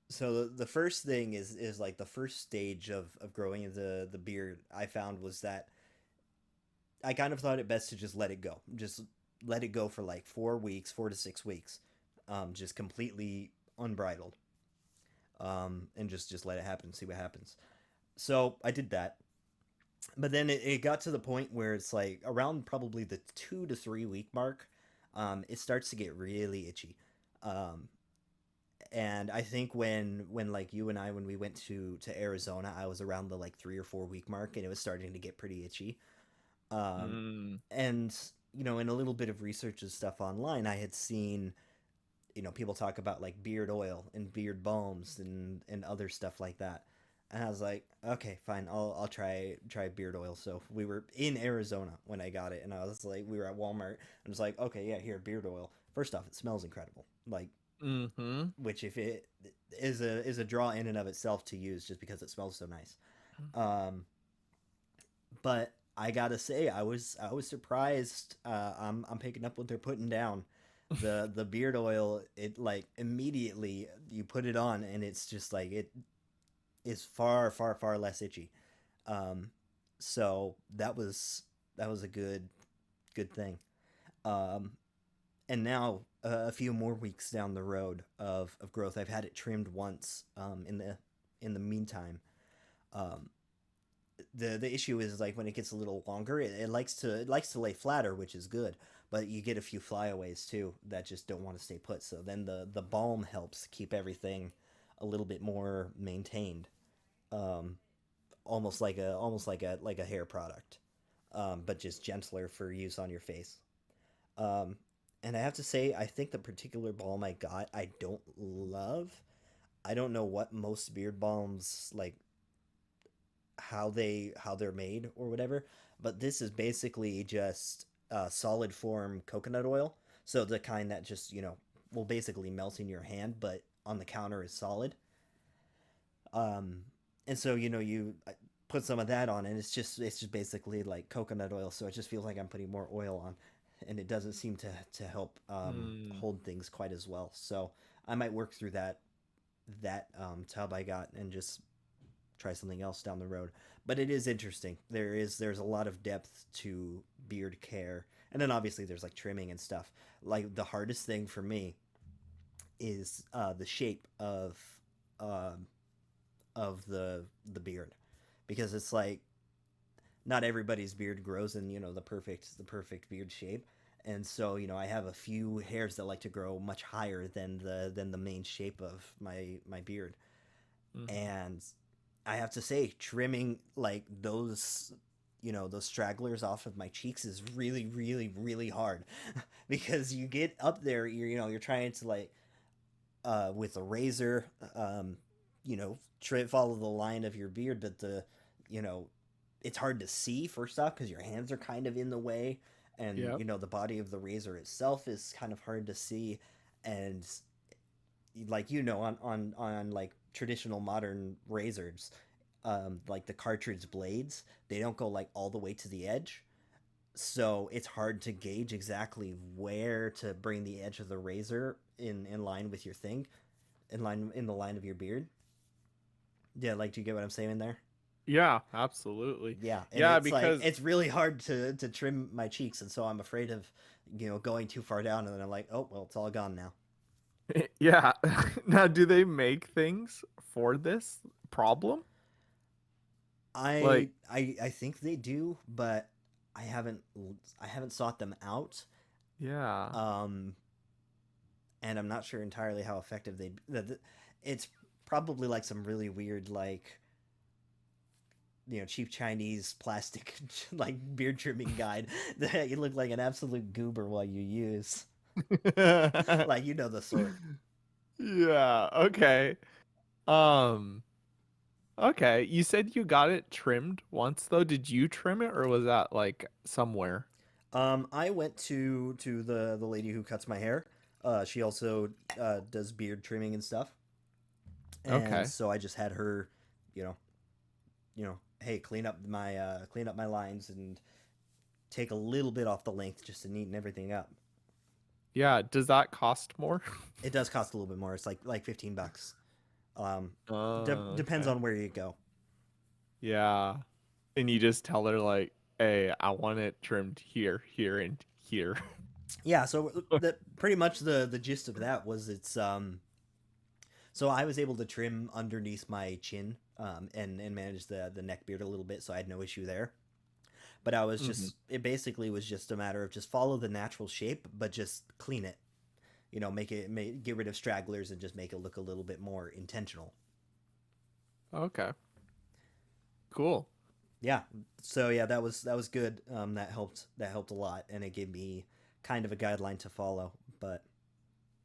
so the first thing is like the first stage of growing the beard I found was that I kind of thought it best to just let it go. Just let it go for like 4 weeks, 4 to 6 weeks, just completely unbridled, and just let it happen, see what happens. So I did that, but then it got to the point where it's like around probably the 2 to 3 week mark, it starts to get really itchy. Um, and I think when like you and I when we went to Arizona, I was around the like 3 or 4 week mark, and it was starting to get pretty itchy. Um, Mm, and in a little bit of research and stuff online, I had seen people talk about like beard oil and beard balms and other stuff like that. And I was like, okay, fine, I'll try beard oil. So we were in Arizona when I got it, and I was like, we were at Walmart, and was like, okay, yeah, here, beard oil. First off, it smells incredible, like, mm-hmm. which if it is a draw in and of itself to use just because it smells so nice. Um, but I gotta say, I was surprised. I'm picking up what they're putting down. The beard oil, it like immediately you put it on, and it's just like it is far far far less itchy. Um, so that was a good thing. Um, and now a few more weeks down the road of growth, I've had it trimmed once. In the meantime, um, the issue is like when it gets a little longer, it likes to lay flatter, which is good, but you get a few flyaways too that just don't want to stay put. So then the balm helps keep everything a little bit more maintained, um, almost like a hair product, but just gentler for use on your face. Um, and I have to say, I think the particular balm I got, I don't love. I don't know what most beard balms like. how they're made or whatever. But this is basically just solid form coconut oil. So the kind that just will basically melt in your hand, but on the counter is solid. Um, and so you put some of that on, and it's just basically like coconut oil. So it just feels like I'm putting more oil on, and it doesn't seem to help Hmm. hold things quite as well. So I might work through that tub I got and just try something else down the road. But it is interesting. There's a lot of depth to beard care, and then obviously there's like trimming and stuff. Like the hardest thing for me is the shape um of the beard, because it's like not everybody's beard grows in the perfect beard shape. And so I have a few hairs that like to grow much higher than the main shape of my beard. Hmm. And I have to say, trimming like those stragglers off of my cheeks is really, really, really hard because you get up there, you're trying to like with a razor, follow the line of your beard, but you know, it's hard to see first off because your hands are kind of in the way, and Yep. the body of the razor itself is kind of hard to see, and like on like traditional modern razors, like the cartridge blades, they don't go like all the way to the edge, so it's hard to gauge exactly where to bring the edge of the razor in line with your thing, in the line of your beard. Yeah, like, do you get what I'm saying there? Yeah, absolutely. Yeah, and Yeah, it's like because it's really hard to trim my cheeks, and so I'm afraid of going too far down, and then I'm like, oh well, it's all gone now. yeah. Now, do they make things for this problem? I Like, I I think they do, but I haven't I haven't sought them out. yeah. Um, and I'm not sure entirely how effective they. It's probably like some really weird like cheap Chinese plastic like beard trimming guide that you look like an absolute goober while you use. Like the sort. Yeah, okay. Um, okay. You said you got it trimmed once though. Did you trim it or was that like somewhere? I went to the lady who cuts my hair. She also does beard trimming and stuff, and Okay. so I just had her, you know, hey, clean up my lines and take a little bit off the length just to neaten everything up. Yeah, does that cost more? It does cost a little bit more. It's like $15. Um, Oh, depends okay. on where you go. Yeah. And you just tell her like, "Hey, I want it trimmed here, here, and here." Yeah, so that pretty much the gist of that was so I was able to trim underneath my chin, and manage the neck beard a little bit, so I had no issue there. But Hmm. it basically was just a matter of just follow the natural shape, but just clean it. Get rid of stragglers and just make it look a little bit more intentional. Okay. Cool. Yeah. So yeah, that was good. That helped a lot, and it gave me kind of a guideline to follow. But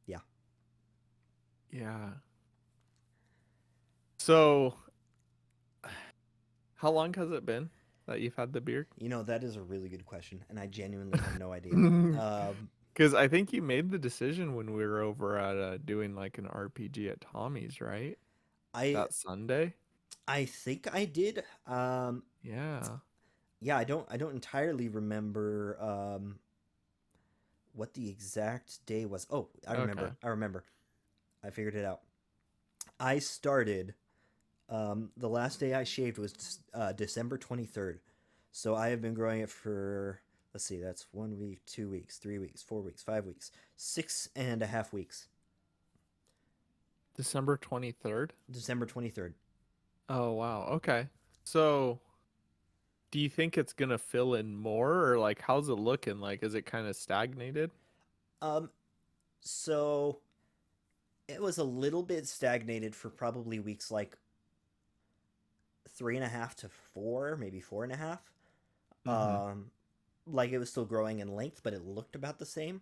yeah, Yeah. So, how long has it been that you've had the beard? that is a really good question, and I genuinely have no idea. Um, Because I think you made the decision when we were over at doing like an RPG at Tommy's, right? I That Sunday. I think I did. Yeah. Yeah, I don't entirely remember what the exact day was. Oh, I Okay. remember. I remember. I figured it out. I started. The last day I shaved was December 23rd. So I have been growing it for, let's see, that's 1 week, 2 weeks, 3 weeks, 4 weeks, 5 weeks, 6.5 weeks. December 23rd. December 23rd. Oh, wow. Okay. So, do you think it's gonna fill in more or like how's it looking? Like, is it kind of stagnated? Um, so it was a little bit stagnated for probably weeks like 3.5 to 4, maybe 4.5. Mm-hmm. Um, like it was still growing in length, but it looked about the same.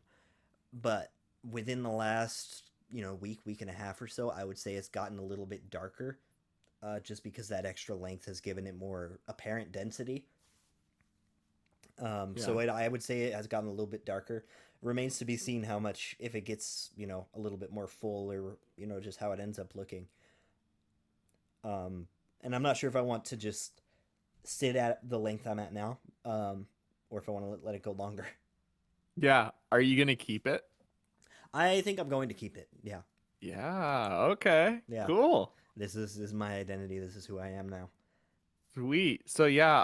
But within the last week and a half or so, I would say it's gotten a little bit darker. just because that extra length has given it more apparent density. Yeah. I would say it has gotten a little bit darker. Remains to be seen how much, if it gets, a little bit more full, or just how it ends up looking. Um, and I'm not sure if I want to just sit at the length I'm at now, or if I want to let it go longer. Yeah. Are you gonna keep it? I think I'm going to keep it. Yeah, Yeah. Okay. yeah. Cool. This is my identity. This is who I am now. Sweet. So yeah,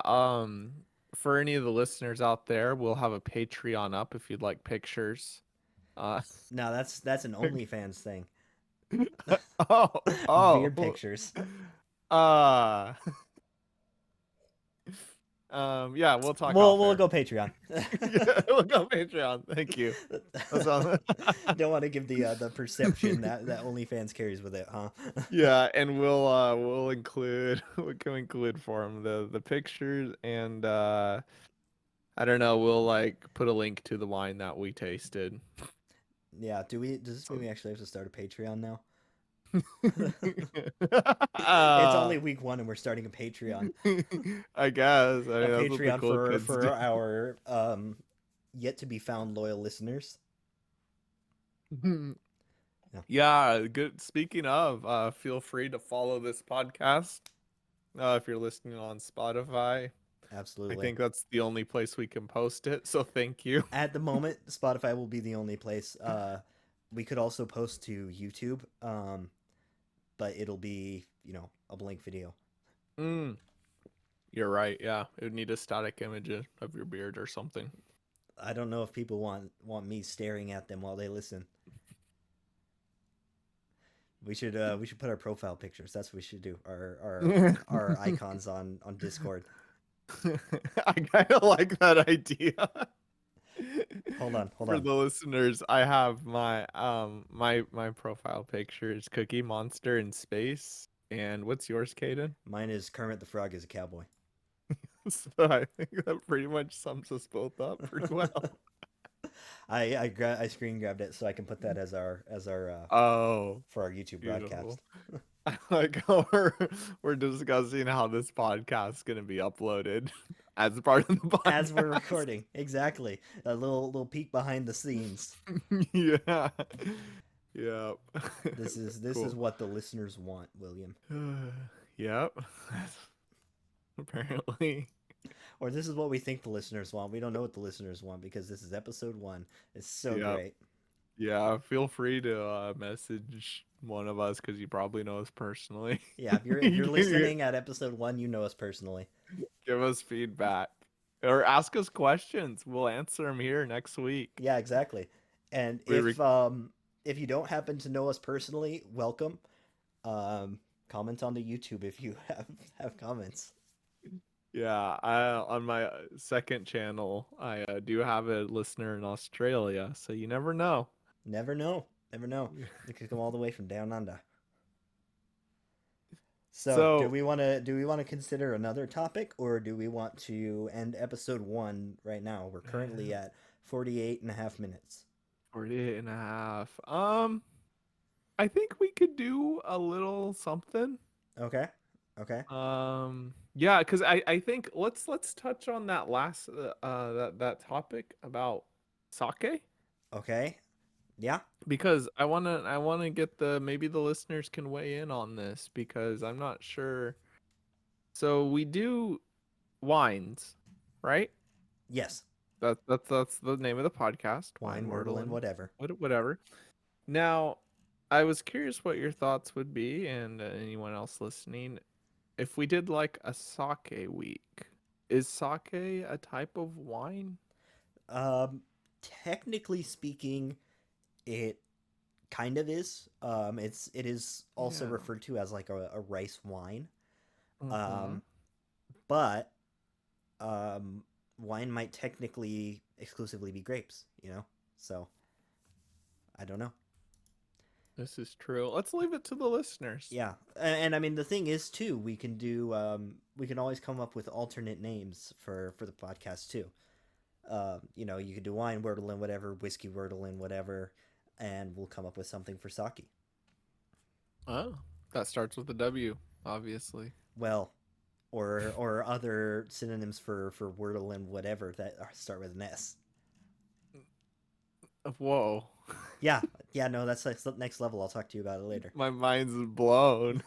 for any of the listeners out there, we'll have a Patreon up if you'd like pictures. Uh No, that's an OnlyFans thing. oh, Beard oh. pictures. Uh yeah, we'll talk We'll off we'll air. go Patreon. Yeah, we'll go Patreon. Thank you. That's all. Don't want to give the perception that OnlyFans carries with it, huh? Yeah, and we'll include we can include for them the pictures and I don't know, we'll like put a link to the wine that we tasted. Yeah. Does this mean So we actually have to start a Patreon now? It's uh only week one and we're starting a Patreon. I guess. I A mean that's what the Patreon cool kids do. for our yet to be found loyal listeners. Yeah, Yeah, good. Speaking of, feel free to follow this podcast. If you're listening on Spotify, I absolutely. think that's the only place we can post it. So thank you. At the moment, Spotify will be the only place. We could also post to YouTube, but it'll be a blank video. Mm, you're right. Yeah, it would need a static image of your beard or something. I don't know if people want me staring at them while they listen. We should put our profile pictures. That's what we should do. Our icons on Discord. I kind of like that idea. Hold For on. the listeners, I have my profile picture is Cookie Monster in space. And what's yours, Caden? Mine is Kermit the Frog as a cowboy. So I think that pretty much sums us both up pretty well. I screen grabbed it so I can put that as our Oh, for our YouTube beautiful. broadcast. I like how we're discussing how this podcast is gonna be uploaded as part of the As we're podcast. recording, exactly. A little peek behind the scenes. Yeah. Yeah. This is Cool. what the listeners want, William. Yep. Apparently. Or this is what we think the listeners want. We don't know what the listeners want because this is episode 1. It's so Yep. great. Yeah. Feel free to message one of us because you probably know us personally. Yeah, if you're listening at episode 1, you know us personally. Give us feedback or ask us questions. We'll answer them here next week. Yeah, exactly. And We re- if you don't happen to know us personally, welcome. Comment on the YouTube if you have comments. yeah, on my second channel, I do have a listener in Australia, so you never know. Never know. Never know. It could come all the way from down under. So, do So, we want to consider another topic, or do we want to end episode 1 right now? We're currently at 48 and a half minutes. 48 and a half. I think we could do a little something. Okay. Okay. Yeah, because I think let's touch on that last that topic about sake Okay. Yeah. because I wanna get the maybe the listeners can weigh in on this because I'm not sure. So we do wines, right? Yes. That's the name of the podcast, Wine, Wine Wordle, Wordle and and whatever. whatever. Now, I was curious what your thoughts would be, and anyone else listening, if we did like a sake week. Is sake a type of wine? Um, Technically speaking, it kind of is. It is also Yeah. referred to as like a rice wine. Mm-hmm. Um, but wine might technically exclusively be grapes. So I don't know. This is true. Let's leave it to the listeners. Yeah, and I mean the thing is too, we can always come up with alternate names for the podcast too. You could do wine wordle and whatever, whiskey wordle and whatever, and we'll come up with something for sake. Oh, that starts with a W. obviously. Well, or other synonyms for Wordle and whatever that start with an S. Whoa. Yeah, yeah, no, that's like the next level. I'll talk to you about it later. My mind's blown.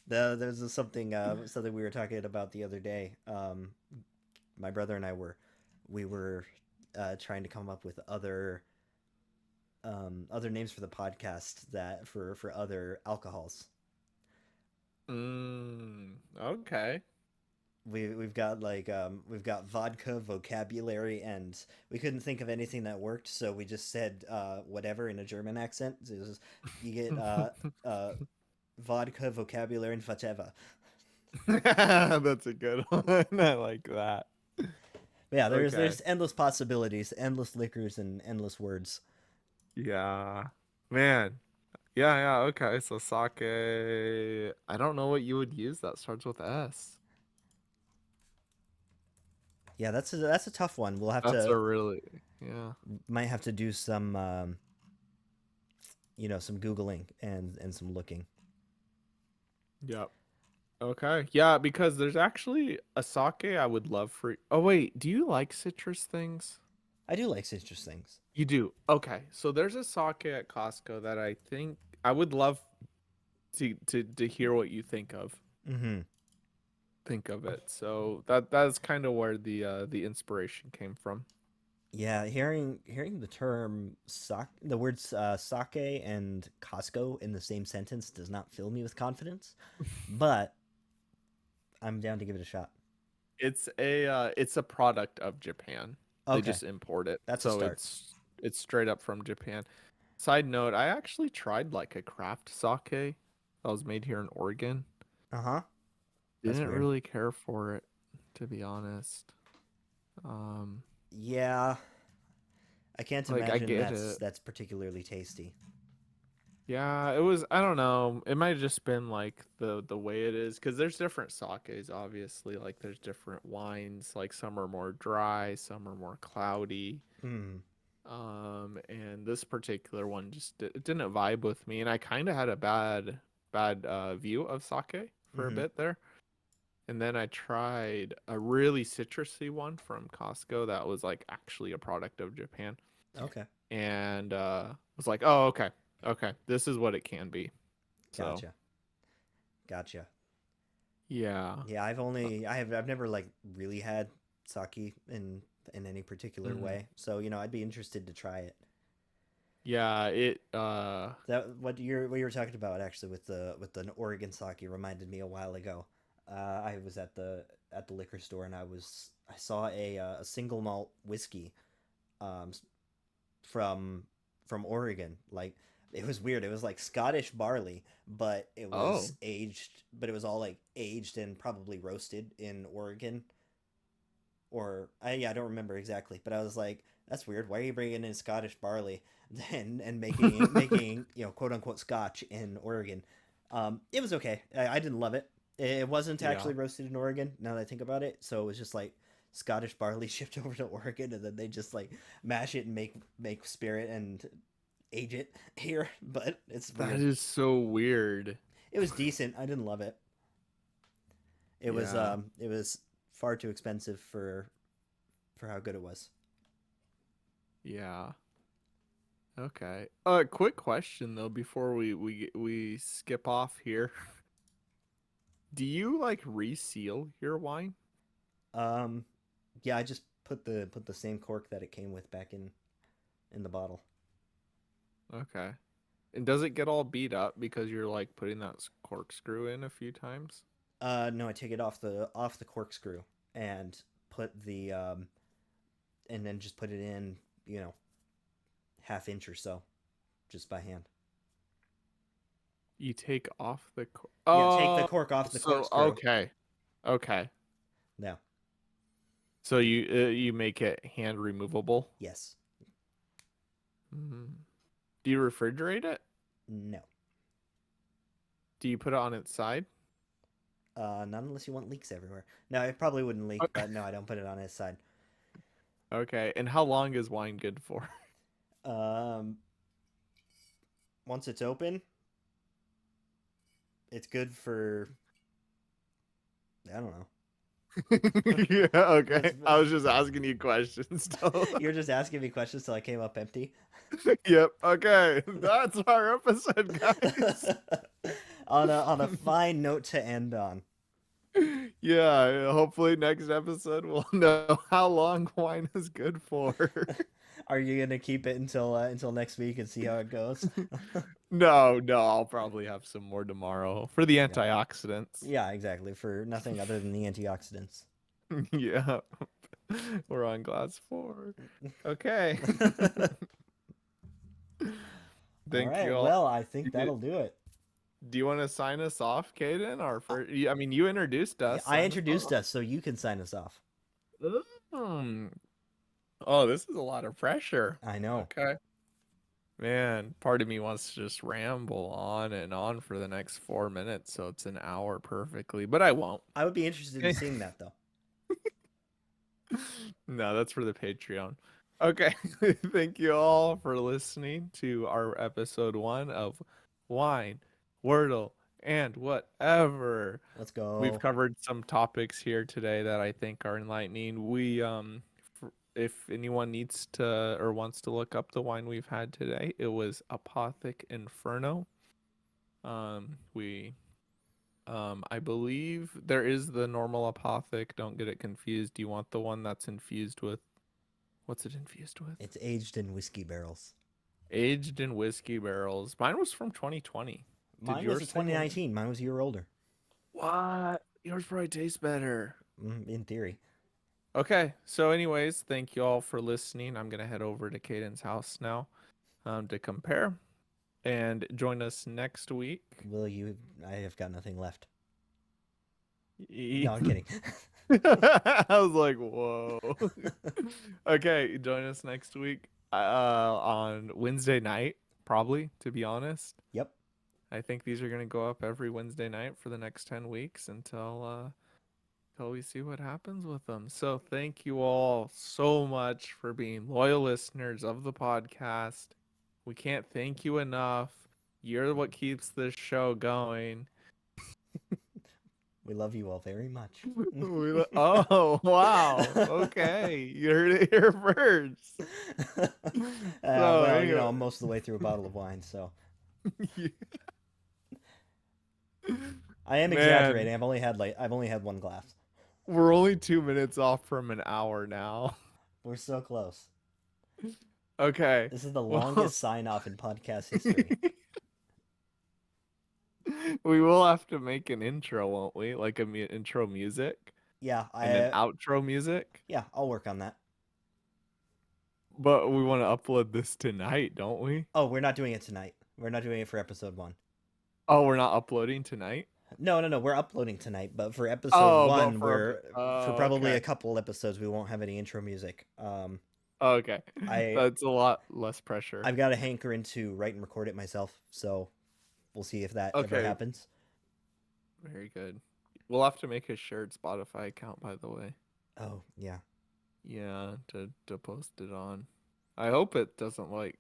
There's something we were talking about the other day. My brother and I we were trying to come up with other names for the podcast that for other alcohols. Okay. We've got vodka, vocabulary, and we couldn't think of anything that worked, so we just said whatever in a German accent. So you get uh, vodka, vocabulary, and whatever. That's a good one. I like that. But yeah, there's Okay. there's endless possibilities, endless liquors, and endless words. Yeah. Man. Yeah, yeah, okay. So sake. I don't know what you would use that starts with S. Yeah, that's a tough one. We'll have That's a to really, yeah. might have to do some some googling and some looking. Yep. Okay. Yeah, because there's actually a sake I would love for. Oh wait, do you like citrus things? I do like citrus things. You do. Okay. So there's a sake at Costco that I think I would love to hear what you Mm-hmm. think of it. So that's kind of where the inspiration came from. Yeah, hearing the term the words sake and Costco in the same sentence does not fill me with confidence, but I'm down to give it a shot. It's a product of Japan. They Okay, just import it. that's a So start. it's straight up from Japan. Side note, I actually tried like a craft sake that was made here in Oregon. Uh huh. That's Didn't weird. really care for it, to be honest. Um, Yeah, I can't like I imagine get that's it. that's particularly tasty. Yeah, it was. I don't know. It might have just been like the way it is, because there's different sakes, obviously. Like there's different wines. Like some are more dry, some are more cloudy. Hmm. And this particular one just it didn't vibe with me, and I kind of had a bad view of sake for a Mm-hmm. bit there. And then I tried a really citrusy one from Costco that was like actually a product of Japan, Okay. and was like, oh, okay, okay, this is what it can be. So Gotcha. Gotcha. yeah. Yeah, I've never like really had sake in any particular Mhm. way, so I'd be interested to try it. Yeah, it That what you were talking about actually with the Oregon sake reminded me a while ago. I was at the liquor store and I saw a single malt whiskey um, from from Oregon. Like it was weird. It was like Scottish barley, but oh, it was all like aged and probably roasted in Oregon. Or yeah, I don't remember exactly, but I was like, that's weird. Why are you bringing in Scottish barley and making quote unquote Scotch in Oregon? It was okay. I didn't love it. It wasn't yeah. actually roasted in Oregon. Now that I think about it, so it was just like Scottish barley shipped over to Oregon, and then they just like mash it and make spirit and age it here. But it's That weird. is so weird. It was decent. I didn't love it. Yeah, It was far too expensive for how good it was. yeah. Okay. Quick question though before we skip off here. Do you like reseal your wine? Um, yeah, I just put the same cork that it came with back in the bottle. Okay. And does it get all beat up because you're like putting that corkscrew in a few times? No, I take it off the corkscrew and put the and then just put it in, half inch or so, just by hand. You take off the Yeah, take the oh, cork off the so corkscrew. okay. Okay. No, So you make it hand removable? yes, Mhm. Do you refrigerate it? no. Do you put it on its side? Not unless you want leaks everywhere. No, it probably wouldn't leak, but no, I don't put it on his side. Okay. And how long is wine good for? Um, Once it's open, it's good for. I don't know. Yeah, okay. That's I was just asking you questions. you're just asking me questions till I came up empty. Yep. Okay. That's our episode, guys. On a fine note to end on. Yeah. Hopefully, next episode we'll know how long wine is good for. Are you gonna keep it until next week and see how it goes? No, no. I'll probably have some more tomorrow for the Yeah. antioxidants. Yeah, exactly. For nothing other than the antioxidants. Yeah. We're on glass 4. Okay. All Thank right. you all. Well, I think Do that'll do it. you want to sign us off, Caden? Or Uh, for I mean, you introduced yeah, us. I Sign us introduced off. us, so you can sign us off. Hmm. Oh, this is a lot of pressure. I know. Okay. Man, part of me wants to just ramble on and on for the next 4 minutes, so it's an hour perfectly, but I won't. I would be interested in seeing that though. No, that's for the Patreon. Okay. Thank you all for listening to our episode 1 of Wine, Wordle, and Whatever. Let's We've go. covered some topics here today that I think are enlightening. If anyone needs to or wants to look up the wine we've had today, it was Apothic Inferno. We I believe there is the normal Apothic. Don't get it confused. Do you want the one that's infused with what's it infused with? It's aged in whiskey barrels. Aged in whiskey barrels. Mine was from 2020. Did Mine was a yours say what? 2019. Mine was a year older. What? Yours probably tastes better. In theory. Okay, so anyways, thank you all for listening. I'm gonna head over to Caden's house now to compare and join us next week. Will you? I have got nothing left. I No, I'm kidding. was like, whoa. Okay, join us next week on Wednesday night, probably, to be honest. Yep. I think these are gonna go up every Wednesday night for the next 10 weeks until we see what happens with them. So thank you all so much for being loyal listeners of the podcast. We can't thank you enough. You're what keeps this show going. We love you all very much. Oh, wow. Okay. You heard it here first. So, Well, anyway. I'm most of the way through a bottle of wine, so I am Man, exaggerating. I've only had one glass. we're only 2 minutes off from an hour now. We're so close. Okay. This is the Well, longest sign off in podcast history. we will have to make an intro, won't we? Like a intro music Yeah, and an outro music. yeah, I'll work on that. But we want to upload this tonight, don't we? Oh, we're not doing it tonight. We're not doing it for episode 1. Oh, we're not uploading tonight? No, we're uploading tonight, but for episode Oh, but 1, for oh, probably okay. a couple episodes we won't have any intro music. Okay. I That's a lot less pressure. I've got to hanker into write and record it myself, so we'll see if that ever Okay. happens. Very good. We'll have to make a shared Spotify account, by the way. Oh, yeah. Yeah, to post it on. I hope it doesn't where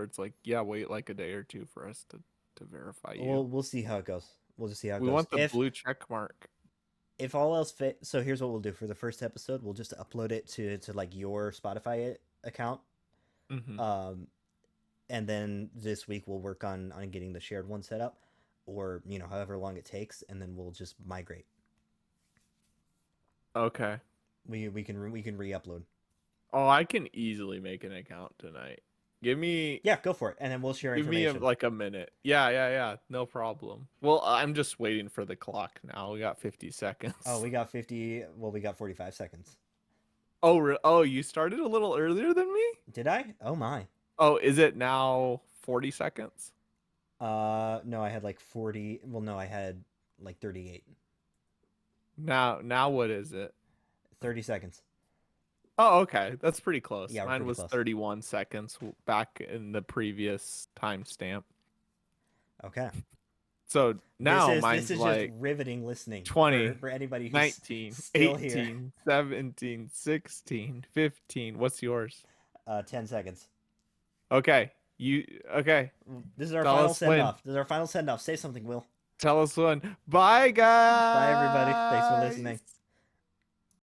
it's like, yeah, wait like a day or two for us to verify you. We'll see how it goes. We'll just see how it We goes. want the blue check mark. If all else fit, so here's what we'll do for the first episode. We'll just upload it to like your Spotify account. Mm-hmm. And then this week we'll work on getting the shared one set up, or however long it takes, and then we'll just migrate. Okay. We can re-upload. Oh, I can easily make an account tonight. Yeah, go for it, and then we'll share Give me information. like a minute. Yeah. No problem. Well, I'm just waiting for the clock now. We got 50 seconds. Oh, we got 50. Well, we got 45 seconds. Oh, you started a little earlier than me? Did I? Oh my. Oh, is it now 40 seconds? No, I had like 40. Well, no, I had like 38. Now what is it? 30 seconds. Oh, okay. That's pretty close. Yeah, Mine pretty was close. 31 seconds back in the previous timestamp. Okay. So now this is like just riveting listening 20, for anybody who's 19, still 18, here. 17, 16, 15. What's yours? 10 seconds. Okay. Okay. This is our Tell final us send when. off. This is our final send off. Say something, Will. Tell us when. Bye, Bye, everybody. Thanks for listening. guys.